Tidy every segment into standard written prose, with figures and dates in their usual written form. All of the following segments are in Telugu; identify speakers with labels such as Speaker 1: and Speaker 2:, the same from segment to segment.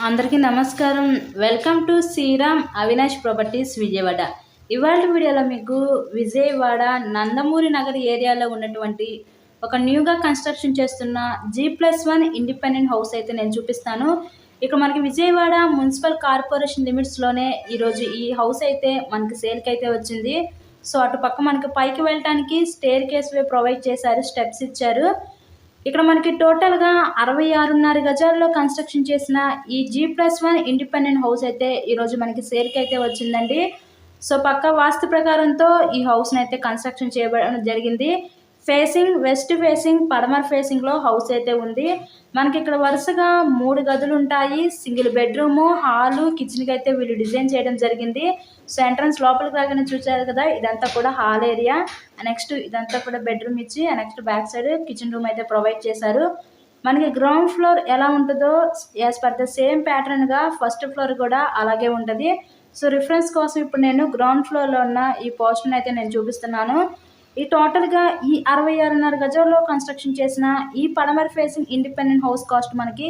Speaker 1: అందరికీ నమస్కారం. Welcome to Sriram Avinash properties Vijayawada. ఇవాళ వీడియోలో మీకు విజయవాడ నందమూరి నగర్ ఏరియాలో ఉన్నటువంటి ఒక న్యూగా కన్స్ట్రక్షన్ చేస్తున్న G+1 ఇండిపెండెంట్ హౌస్ అయితే నేను చూపిస్తాను. ఇక మనకి విజయవాడ మున్సిపల్ కార్పొరేషన్ లిమిట్స్లోనే ఈరోజు ఈ హౌస్ అయితే మనకి సేల్కి అయితే వచ్చింది. సో అటు పక్క మనకి పైకి వెళ్ళటానికి స్టేర్ కేస్ వే ప్రొవైడ్ చేశారు, స్టెప్స్ ఇచ్చారు. ఇక్కడ మనకి టోటల్గా 66.5 గజాల్లో కన్స్ట్రక్షన్ చేసిన ఈ G+1 ఇండిపెండెంట్ హౌస్ అయితే ఈరోజు మనకి సేల్కి అయితే వచ్చిందండి. సో పక్క వాస్తు ప్రకారంతో ఈ హౌస్ని అయితే కన్స్ట్రక్షన్ చేయడం జరిగింది. వెస్ట్ ఫేసింగ్ పడమర ఫేసింగ్లో హౌస్ అయితే ఉంది. మనకి ఇక్కడ వరుసగా 3 గదులు ఉంటాయి. సింగిల్ బెడ్రూము, హాలు, కిచెన్కి అయితే వీళ్ళు డిజైన్ చేయడం జరిగింది. సో ఎంట్రన్స్ లోపలికి రాగానే చూసారు కదా, ఇదంతా కూడా హాల్ ఏరియా. నెక్స్ట్ ఇదంతా కూడా బెడ్రూమ్ ఇచ్చి next back side kitchen room అయితే ప్రొవైడ్ చేశారు. మనకి గ్రౌండ్ ఫ్లోర్ ఎలా ఉంటుందో యాజ్ పర్ ద సేమ్ ప్యాటర్న్గా ఫస్ట్ ఫ్లోర్ కూడా అలాగే ఉంటుంది. సో రిఫరెన్స్ కోసం ఇప్పుడు నేను గ్రౌండ్ ఫ్లోర్లో ఉన్న ఈ పోర్షన్ అయితే నేను చూపిస్తున్నాను. ఈ టోటల్గా ఈ 66.5 గజాల్లో కన్స్ట్రక్షన్ చేసిన ఈ పడమర ఫేసింగ్ ఇండిపెండెంట్ హౌస్ కాస్ట్ మనకి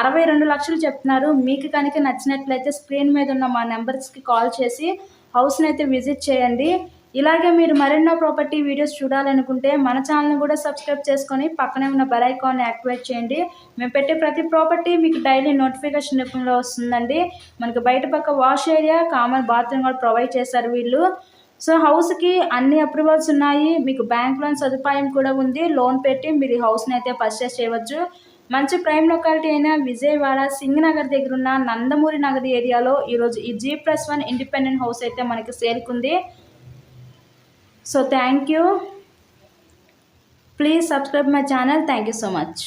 Speaker 1: 62 లక్షలు చెప్తున్నారు. మీకు కనుక నచ్చినట్లయితే స్క్రీన్ మీద ఉన్న మా నెంబర్స్కి కాల్ చేసి హౌస్ని అయితే విజిట్ చేయండి. ఇలాగే మీరు మరెన్నో ప్రాపర్టీ వీడియోస్ చూడాలనుకుంటే మన ఛానల్ని కూడా సబ్స్క్రైబ్ చేసుకొని పక్కనే ఉన్న బెల్ ఐకాన్ని యాక్టివేట్ చేయండి. మేము పెట్టే ప్రతి ప్రాపర్టీ మీకు డైలీ నోటిఫికేషన్ రూపంలో వస్తుందండి. మనకి బయట పక్క వాష్ ఏరియా, కామన్ బాత్రూమ్ కూడా ప్రొవైడ్ చేశారు వీళ్ళు. సో హౌస్కి అన్ని అప్రూవల్స్ ఉన్నాయి. మీకు బ్యాంక్ లోన్ సదుపాయం కూడా ఉంది. లోన్ పెట్టి మీరు ఈ హౌస్ని అయితే పర్చేస్ చేయవచ్చు. మంచి ప్రైమ్ లొకాలిటీ అయిన విజయవాడ సింగనగర్ దగ్గర ఉన్న నందమూరి నగర్ ఏరియాలో ఈరోజు ఈ G+1 ఇండిపెండెంట్ హౌస్ అయితే మనకి సేల్కుంది. So thank you. Please subscribe my channel. Thank you so much.